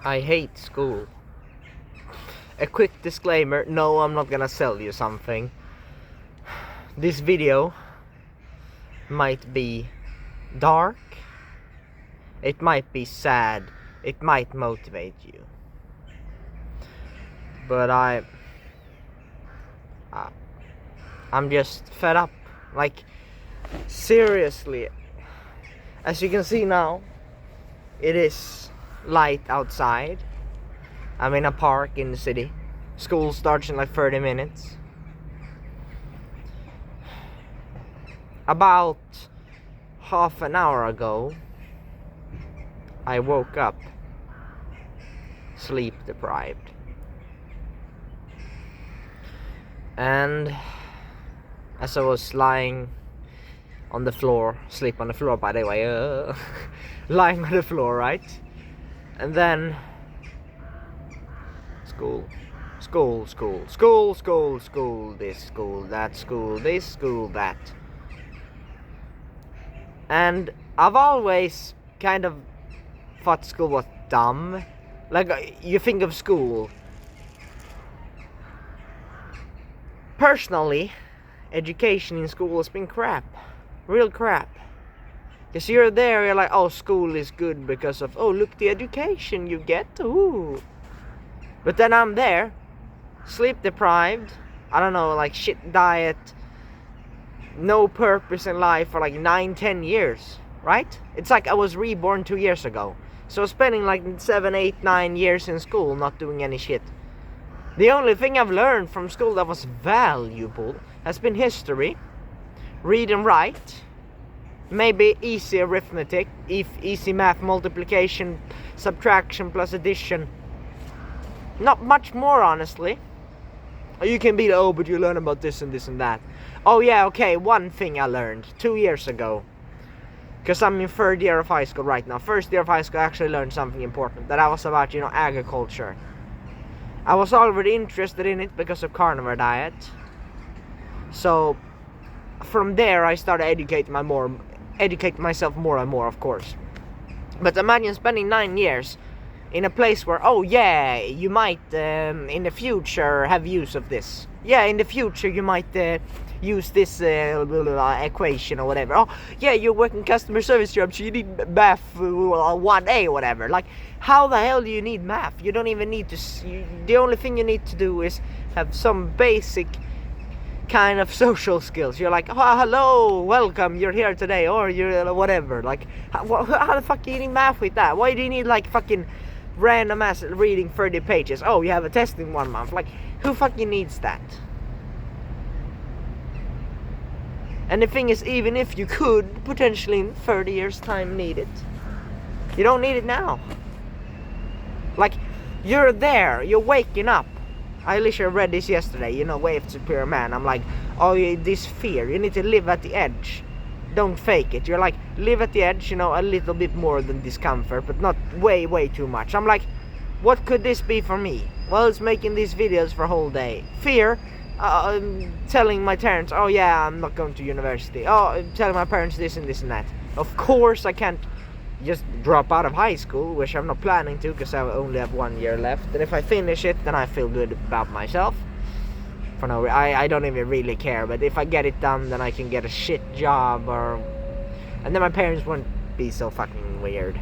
I hate school. A quick disclaimer, no, I'm not gonna sell you something. This video might be dark, it might be sad, it might motivate you. But I'm just fed up. Like, seriously. As you can see now, it is light outside. I'm in a park in the city. School starts in like 30 minutes. About half an hour ago, I woke up sleep deprived. And as I was lying on the floor, sleep on the floor by the way, lying on the floor, right? And then school, this school, that school, this school, that. And I've always kind of thought school was dumb. Like, you think of school. Personally, education in school has been crap. Real crap. Because you're there, you're like, oh, school is good because of, oh, look, the education you get, ooh. But then I'm there, sleep deprived, I don't know, like shit diet, no purpose in life for like 9-10 years, right? It's like I was reborn 2 years ago. So spending like 7, 8, 9 years in school not doing any shit. The only thing I've learned from school that was valuable has been history, read and write, maybe easy arithmetic, easy math, multiplication, subtraction plus addition. Not much more, honestly. You can be, oh, but you learn about this and this and that. Oh yeah, okay, one thing I learned 2 years ago. Because I'm in 3rd year of high school right now. 1st year of high school I actually learned something important. That was about, agriculture. I was already interested in it because of carnivore diet. So, from there I started educating myself more and more, of course. But imagine spending 9 years in a place where, oh yeah, you might in the future have use of this. Yeah, in the future you might use this equation or whatever. Oh yeah, you're working customer service job, so you need math 1A, whatever. Like, how the hell do you need math? You don't even need to. The only thing you need to do is have some basic kind of social skills. You're like, oh, hello, welcome, you're here today, or you're whatever. Like, how the fuck do you need math with that? Why do you need like fucking random ass reading 30 pages? Oh, you have a test in 1 month. Like, who fucking needs that? And the thing is, even if you could potentially in 30 years time need it, you don't need it now. Like, you're there, you're waking up. I literally read this yesterday, Way of Superior Man. I'm like, oh, this fear, you need to live at the edge. Don't fake it. You're like, live at the edge, a little bit more than discomfort, but not way too much. I'm like, what could this be for me? Well, it's making these videos for a whole day. Fear, telling my parents, oh yeah, I'm not going to university. Oh, telling my parents this and this and that. Of course I can't just drop out of high school, which I'm not planning to, because I only have 1 year left. And if I finish it, then I feel good about myself. For no, I don't even really care. But if I get it done, then I can get a shit job, and then my parents won't be so fucking weird.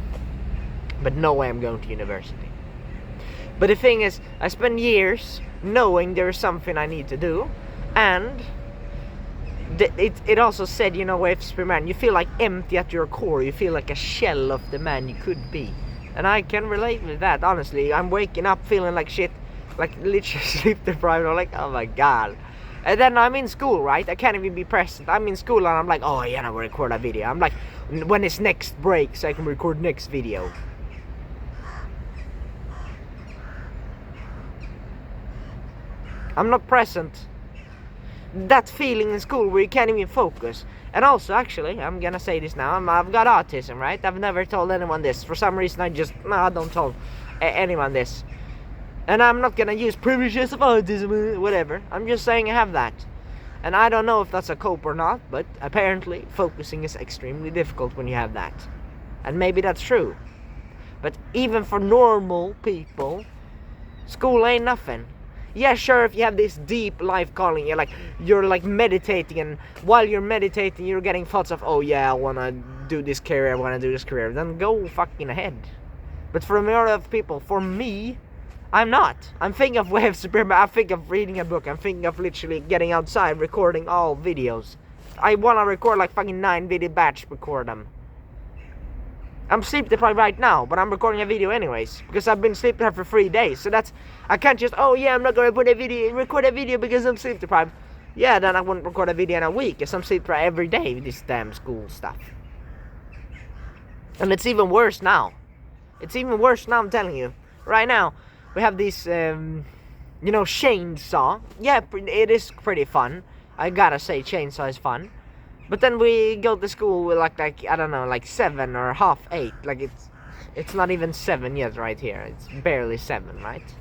But no way I'm going to university. But the thing is, I spend years knowing there's something I need to do, and it also said, Way of Superior Man, you feel like empty at your core. You feel like a shell of the man you could be. And I can relate with that, honestly. I'm waking up feeling like shit. Like, literally sleep deprived. I'm like, oh my god. And then I'm in school, right? I can't even be present. I'm in school and I'm like, oh yeah, we'll record a video. I'm like, when it's next break so I can record next video. I'm not present. That feeling in school where you can't even focus. And also, actually, I'm gonna say this now, I've got autism, right? I've never told anyone this. For some reason I don't tell anyone this. And I'm not gonna use privileges of autism, whatever. I'm just saying I have that. And I don't know if that's a cope or not, but apparently focusing is extremely difficult when you have that. And maybe that's true. But even for normal people, school ain't nothing. Yeah, sure, if you have this deep life calling, you're like meditating, and while you're meditating, you're getting thoughts of, oh yeah, I wanna do this career, then go fucking ahead. But for a lot of people, for me, I'm not. I'm thinking of waves supreme. I'm thinking of reading a book. I'm thinking of literally getting outside, recording all videos. I wanna record like fucking 9 video batch, record them. I'm sleep deprived right now, but I'm recording a video anyways, because I've been sleep deprived for 3 days. So I can't just, oh yeah, I'm not gonna record a video because I'm sleep deprived. Yeah, then I wouldn't record a video in a week, because I'm sleep deprived every day with this damn school stuff. And it's even worse now. It's even worse now, I'm telling you. Right now, we have this, chainsaw. Yeah, it is pretty fun. I gotta say, chainsaw is fun. But then we go to school with like I don't know, like 7 or half 8. Like it's not even 7 yet right here. It's barely 7, right?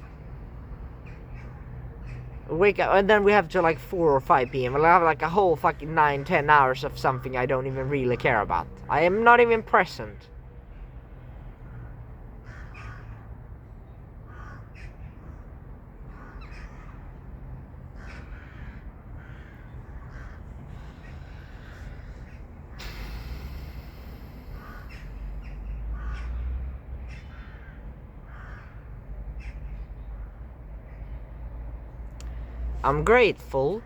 Wake up, and then we have to like 4 or 5 p.m. We'll have like a whole fucking 9-10 hours of something I don't even really care about. I am not even present. I'm grateful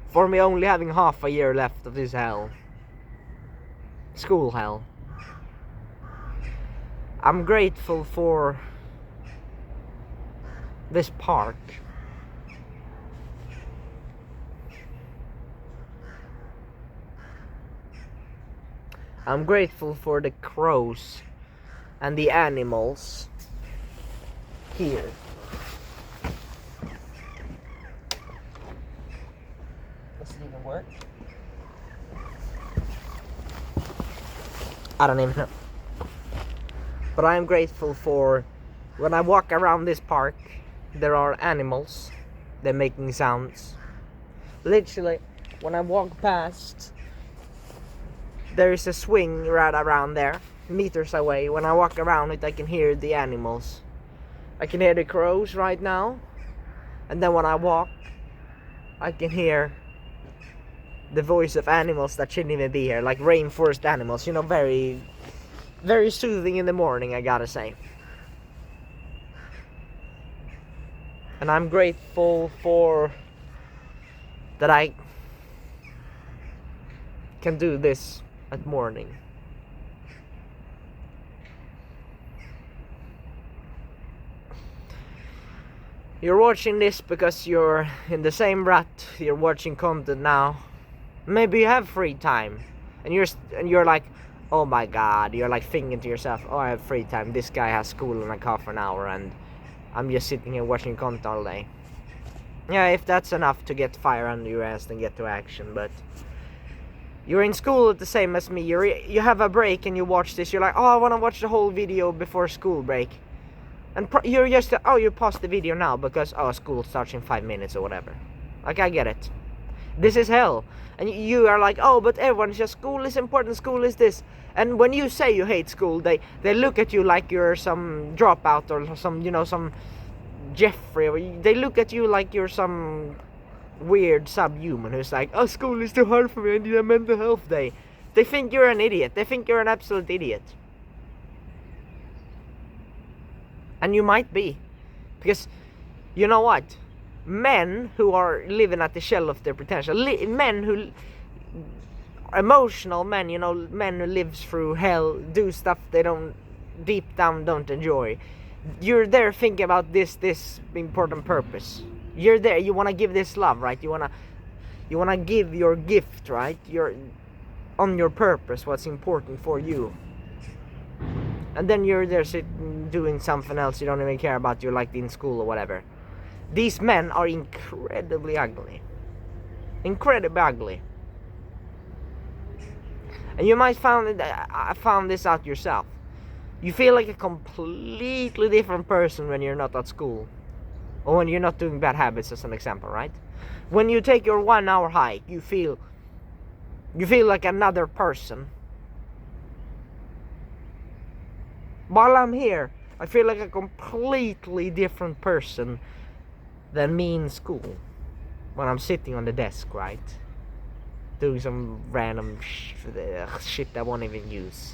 for me only having half a year left of this hell. School hell. I'm grateful for this park. I'm grateful for the crows and the animals here. Does it even work? I don't even know. But I am grateful for when I walk around this park, there are animals. They're making sounds. Literally, when I walk past, there is a swing right around there, meters away. When I walk around it, I can hear the animals. I can hear the crows right now. And then when I walk, I can hear the voice of animals that shouldn't even be here, like rainforest animals, very, very soothing in the morning, I gotta say. And I'm grateful for that I can do this at morning. You're watching this because you're in the same rut, you're watching content now. Maybe you have free time, and you're like, oh my god, you're like thinking to yourself, oh, I have free time, this guy has school in like half an hour and I'm just sitting here watching content all day. Yeah, if that's enough to get fire under your ass, then get to action. But you're in school the same as me. You have a break and you watch this, you're like, oh, I want to watch the whole video before school break. And you're just, you pause the video now because, school starts in 5 minutes or whatever. Like, I get it. This is hell. And you are like, oh, but everyone's just, school is important, school is this. And when you say you hate school, they look at you like you're some dropout or some Jeffrey. They look at you like you're some weird subhuman who's like, oh, school is too hard for me, I need a mental health day. They think you're an idiot. They think you're an absolute idiot. And you might be. Because, you know what? Men who are living at the shell of their potential, emotional men, men who lives through hell, do stuff they deep down don't enjoy. You're there thinking about this important purpose. You're there, you want to give this love, right? You want to give your gift, right? You're on your purpose, what's important for you. And then you're there sitting doing something else you don't even care about, you're like in school or whatever. These men are incredibly ugly. Incredibly ugly. And you might found this out yourself. You feel like a completely different person when you're not at school. Or when you're not doing bad habits, as an example, right? When you take your 1 hour hike, you feel like another person. While I'm here, I feel like a completely different person than me in school. When I'm sitting on the desk, right? Doing some random shit I won't even use.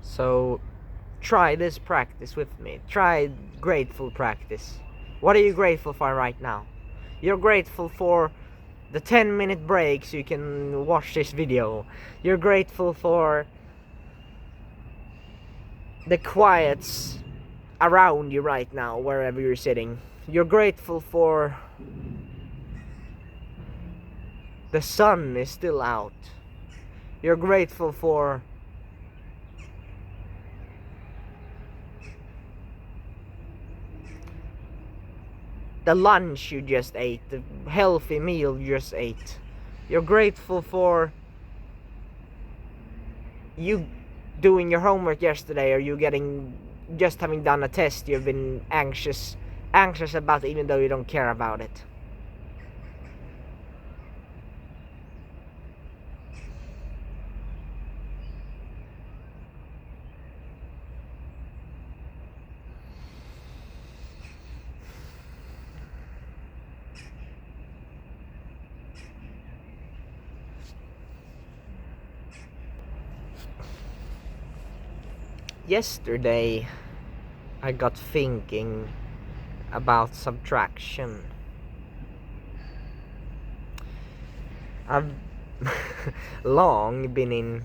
So try this practice with me. Try grateful practice. What are you grateful for right now? You're grateful for the 10-minute break so you can watch this video. You're grateful for the quiets around you right now, wherever you're sitting. You're grateful for the sun is still out. You're grateful for the lunch you just ate, the healthy meal you just ate. You're grateful for you doing your homework yesterday, or you just having done a test you've been anxious about, even though you don't care about it. Yesterday I got thinking about subtraction. I've long been in,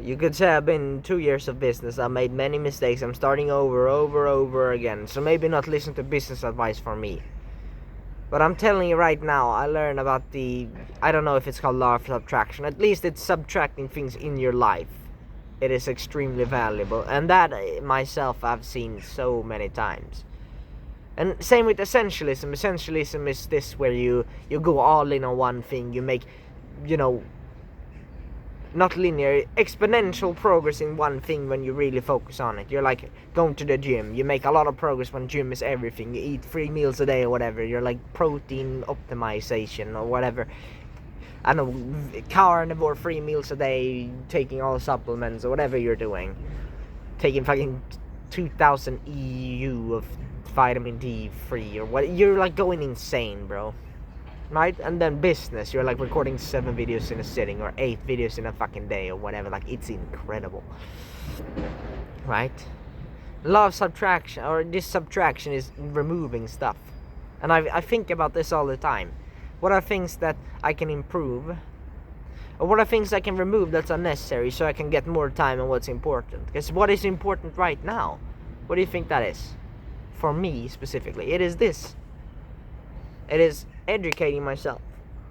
you could say I've been 2 years of business. I made many mistakes. I'm starting over again. So maybe not listen to business advice for me. But I'm telling you right now, I learned about I don't know if it's called law of subtraction. At least it's subtracting things in your life. It is extremely valuable. And that myself I've seen so many times. And same with essentialism. Essentialism is this, where you go all in on one thing. You make, not linear, exponential progress in one thing when you really focus on it. You're like going to the gym. You make a lot of progress when gym is everything. You eat 3 meals a day or whatever. You're like protein optimization or whatever. I don't know, carnivore 3 meals a day, taking all supplements or whatever you're doing. Taking fucking 2000 EU of vitamin D3 or what. You're like going insane, bro. Right? And then business, you're like recording 7 videos in a sitting or 8 videos in a fucking day or whatever. Like, it's incredible. Right? Law of subtraction, or this subtraction, is removing stuff. And I think about this all the time. What are things that I can improve? Or what are things I can remove that's unnecessary so I can get more time on what's important? Because what is important right now? What do you think that is? For me, specifically, it is this. It is educating myself.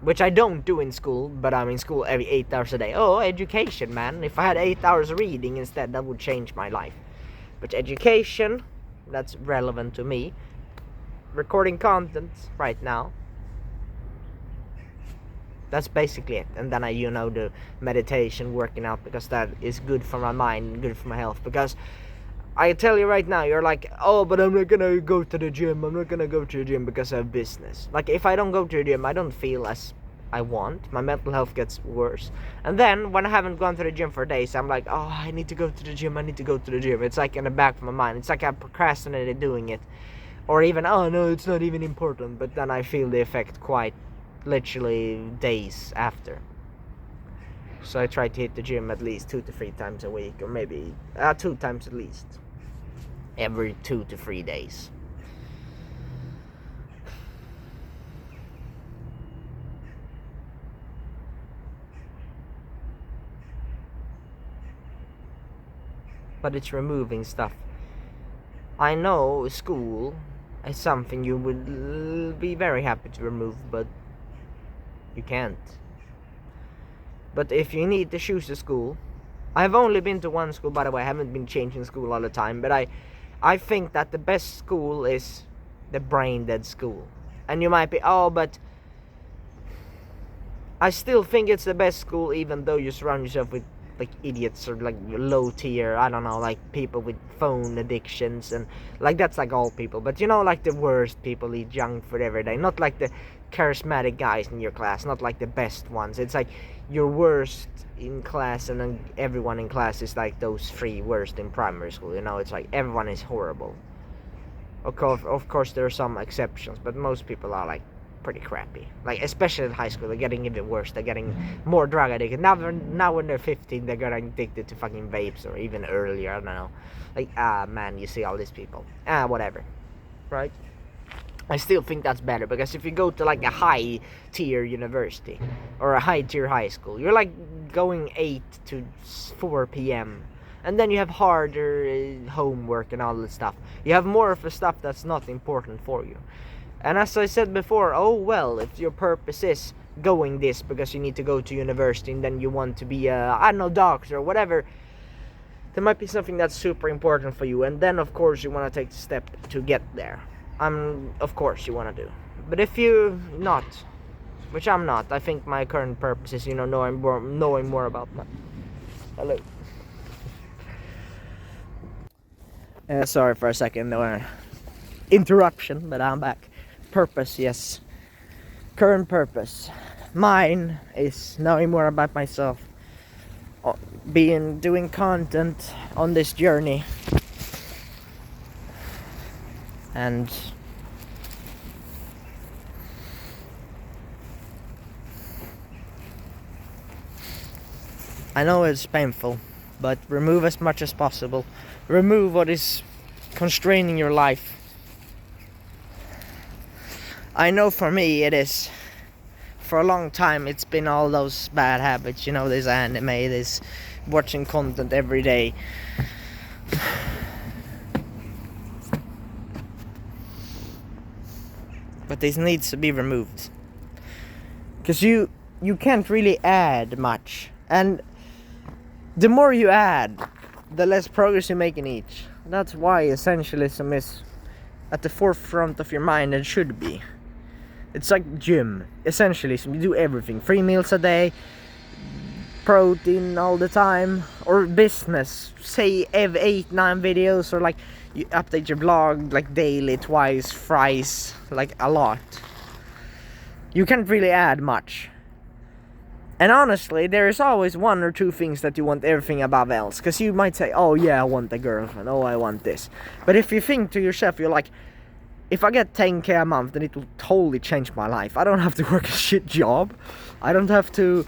Which I don't do in school, but I'm in school every 8 hours a day. Oh, education, man. If I had 8 hours of reading instead, that would change my life. But education, that's relevant to me. Recording content right now. That's basically it. And then I do meditation, working out, because that is good for my mind, good for my health. Because I tell you right now, you're like, oh, but I'm not gonna go to the gym. I'm not gonna go to the gym because I have business. Like, if I don't go to the gym, I don't feel as I want. My mental health gets worse. And then when I haven't gone to the gym for days, I'm like, oh, I need to go to the gym. I need to go to the gym. It's like in the back of my mind. It's like I procrastinated doing it. Or even, oh no, it's not even important. But then I feel the effect quite literally days after. So I try to hit the gym at least 2 to 3 times a week, or maybe 2 times at least every 2 to 3 days. But it's removing stuff. I know school is something you would be very happy to remove, but you can't. But if you need to choose a school, I've only been to one school, by the way. I haven't been changing school all the time, but I think that the best school is the brain dead school. And you might be, oh, but I still think it's the best school, even though you surround yourself with like idiots or like low tier, I don't know, like people with phone addictions, and like that's like all people. But like the worst people eat junk food every day, not like the charismatic guys in your class, not like the best ones. It's like you're worst in class, and then everyone in class is like those 3 worst in primary school. You know, it's like everyone is horrible. Of course, there are some exceptions, but most people are like pretty crappy. Like especially in high school, they're getting even worse. They're getting more drug addicted. Now when they're 15, they're getting addicted to fucking vapes, or even earlier. I don't know. Like man, you see all these people. Whatever, right? I still think that's better, because if you go to like a high tier university or a high tier high school, you're like going 8 to 4 p.m. and then you have harder homework and all that stuff. You have more of the stuff that's not important for you. And as I said before, oh well, if your purpose is going this because you need to go to university and then you want to be a, I don't know, doctor or whatever, there might be something that's super important for you, and then of course you want to take the step to get there. Of course you want to do. But if you not, which I'm not, I think my current purpose is, you know, knowing more about my... Hello. Sorry for a second, interruption, but I'm back. Purpose, yes. Current purpose. Mine is knowing more about myself. Doing content on this journey. And I know it's painful, but remove as much as possible. Remove what is constraining your life. I know for me it is. For a long time it's been all those bad habits, you know, this anime, this watching content every day. But this needs to be removed. Because you can't really add much. And the more you add, the less progress you make in each. That's why essentialism is at the forefront of your mind, and should be. It's like gym. Essentialism, you do everything. 3 meals a day, protein all the time, or business. Say 8-9 videos, or like you update your blog like daily, twice, thrice, like a lot. You can't really add much. And honestly, there is always 1 or 2 things that you want everything above else. Because you might say, oh yeah, I want a girlfriend, oh I want this. But if you think to yourself, you're like, if I get 10k a month, then it will totally change my life. I don't have to work a shit job. I don't have to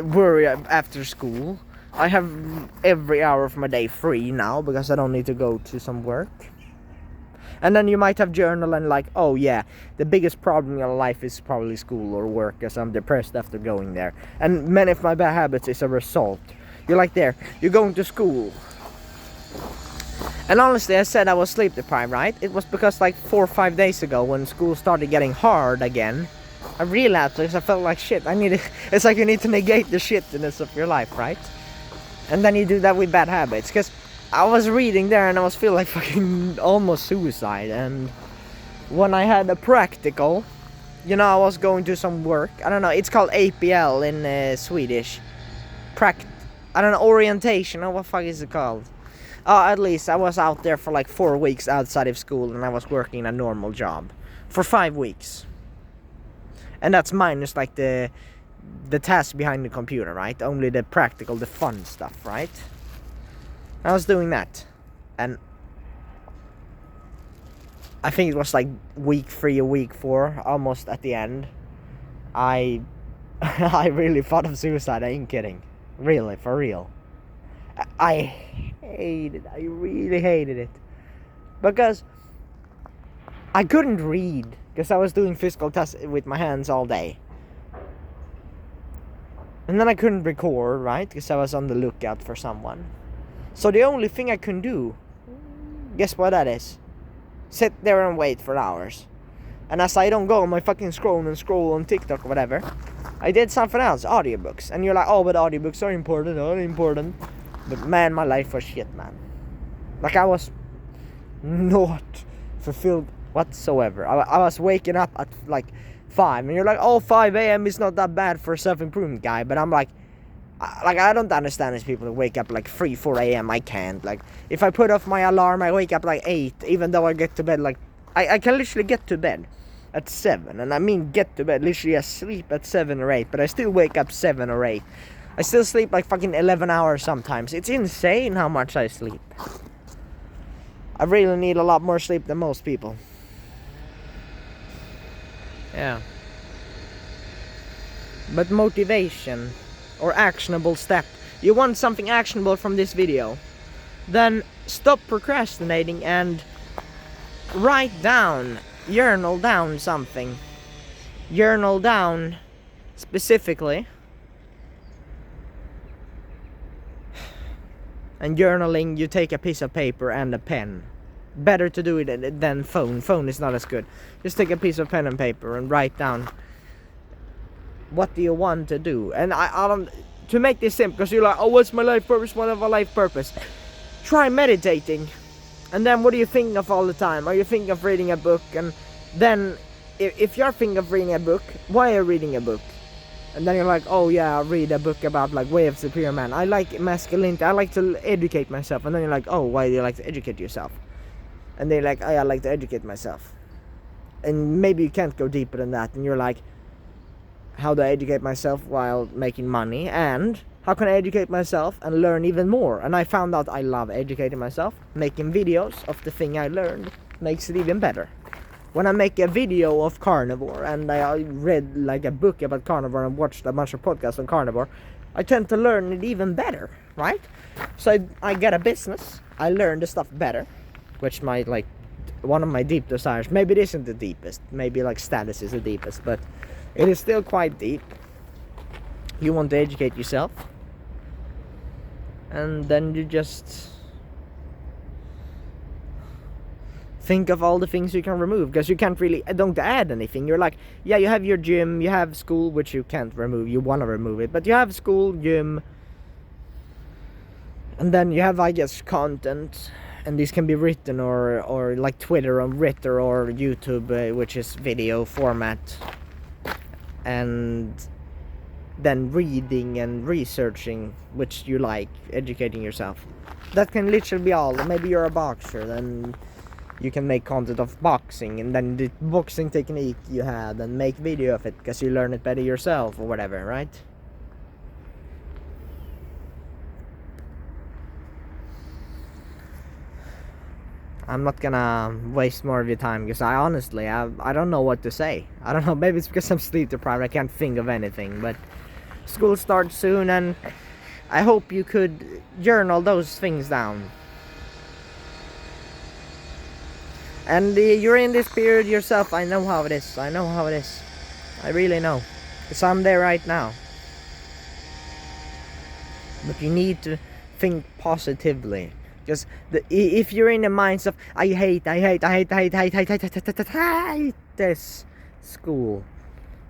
worry after school. I have every hour of my day free now, because I don't need to go to some work. And then you might have journal and like, oh yeah, the biggest problem in your life is probably school or work, because I'm depressed after going there. And many of my bad habits is a result. You're like there, you're going to school. And honestly, I said I was sleep deprived, right? It was because like 4 or 5 days ago, when school started getting hard again, I relapsed because I felt like shit. It's like you need to negate the shittiness of your life, right? And then you do that with bad habits. Because I was reading there and I was feeling like fucking almost suicide. And when I had a practical, you know, I was going to some work. I don't know, it's called APL in Swedish. I don't know, orientation, or what the fuck is it called? At least I was out there for like 4 weeks outside of school, and I was working a normal job for 5 weeks. And that's minus like the task behind the computer, right? Only the practical, the fun stuff, right? I was doing that, and I think it was like week 3 or week 4, almost at the end. I really thought of suicide. I ain't kidding, really, for real. I hated it. I really hated it, because I couldn't read, because I was doing physical tests with my hands all day. And then I couldn't record, right? Because I was on the lookout for someone. So the only thing I can do, guess what that is? Sit there and wait for hours. And as I don't go on my fucking scroll on TikTok or whatever, I did something else, audiobooks. And you're like, oh, but audiobooks are important. But man, my life was shit, man. Like, I was not fulfilled whatsoever. I was waking up at like 5, and you're like, oh, 5 a.m. is not that bad for a self-improvement guy. But I'm like, I don't understand these people who wake up like 3, 4 a.m. I can't. Like, if I put off my alarm, I wake up like 8, even though I get to bed like, I can literally get to bed at 7. And I mean get to bed, literally I sleep at 7 or 8, but I still wake up 7 or 8. I still sleep like fucking 11 hours sometimes. It's insane how much I sleep. I really need a lot more sleep than most people. Yeah. But motivation or actionable step. You want something actionable from this video? Then stop procrastinating and write down, journal down something. Journal down specifically. And journaling, you take a piece of paper and a pen. Better to do it than phone. Phone is not as good. Just take a piece of pen and paper and write down what do you want to do. And I don't, to make this simple, because you're like, oh, what's my life purpose? What of a life purpose? Try meditating. And then what do you think of all the time? Are you thinking of reading a book? And then if you're thinking of reading a book, why are you reading a book? And then you're like, oh yeah, I'll read a book about like Way of Superior Man. I like masculinity. I like to educate myself. And then you're like, oh, why do you like to educate yourself? And they're like, oh, I like to educate myself. And maybe you can't go deeper than that. And you're like, how do I educate myself while making money? And how can I educate myself and learn even more? And I found out I love educating myself. Making videos of the thing I learned makes it even better. When I make a video of carnivore and I read like a book about carnivore and watched a bunch of podcasts on carnivore, I tend to learn it even better, right? So I get a business, I learn the stuff better, which might like one of my deep desires. Maybe it isn't the deepest, maybe like status is the deepest, but it is still quite deep. You want to educate yourself, and then you just think of all the things you can remove, because you can't really don't add anything. You're like, yeah, you have your gym, you have school, which you can't remove, you want to remove it, but you have school, gym, and then you have, I guess, content, and these can be written or like Twitter on Ritter or YouTube, which is video format, and then reading and researching, which you like, educating yourself. That can literally be all. Maybe you're a boxer, then you can make content of boxing, and then the boxing technique you had, and make video of it because you learn it better yourself or whatever, right? I'm not gonna waste more of your time because I honestly, I don't know what to say. I don't know, maybe it's because I'm sleep deprived, I can't think of anything, but school starts soon and I hope you could journal those things down. And you're in this period yourself, I know how it is, I really know, because I'm there right now. But you need to think positively. Because if you're in the minds of I hate this school,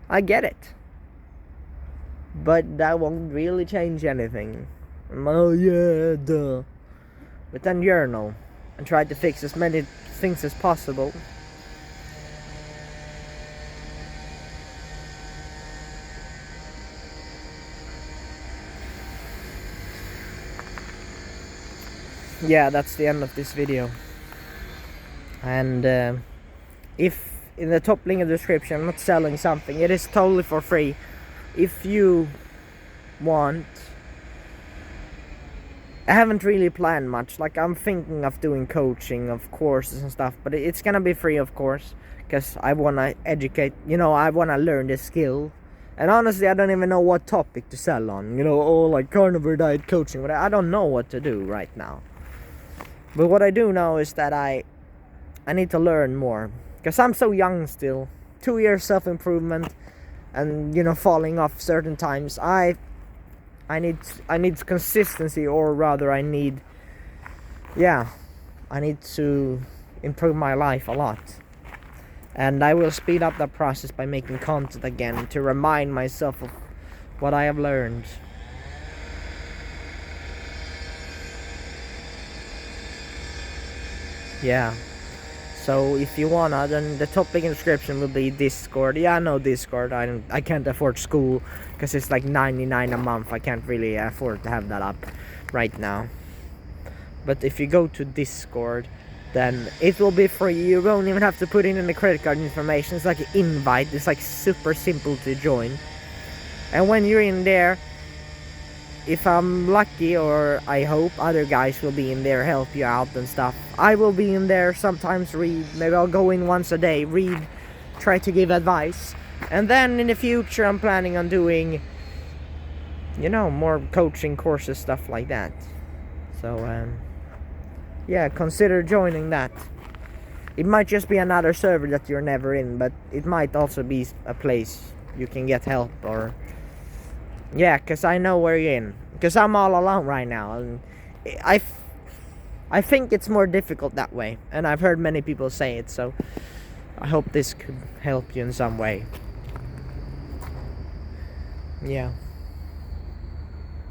I get it, but that won't really change anything. Oh yeah, duh. But then journal and try to fix as many things as possible. Yeah, that's the end of this video. And if in the top link in the description, I'm not selling something, it is totally for free. If you want, I haven't really planned much, like I'm thinking of doing coaching of courses and stuff, but it's gonna be free, of course, because I wanna educate, I wanna learn the skill. And honestly, I don't even know what topic to sell on, like carnivore diet coaching, but I don't know what to do right now. But what I do know is that I need to learn more, because I'm so young still. 2 years self-improvement, and falling off certain times. I need consistency, or rather I need to improve my life a lot. And I will speed up that process by making content again to remind myself of what I have learned. Yeah, so if you wanna, then the top link in the description will be Discord. Yeah, I know Discord. I can't afford school because it's like $99 a month. I can't really afford to have that up right now. But if you go to Discord, then it will be free. You won't even have to put in any credit card information. It's like an invite. It's like super simple to join. And when you're in there, if I'm lucky, or I hope, other guys will be in there, help you out and stuff. I will be in there sometimes, read. Maybe I'll go in once a day, read, try to give advice. And then in the future I'm planning on doing, you know, more coaching courses, stuff like that. So yeah, consider joining that. It might just be another server that you're never in, but it might also be a place you can get help, or yeah, because I know where you're in. Because I'm all alone right now, and I think it's more difficult that way, and I've heard many people say it, so I hope this could help you in some way. Yeah.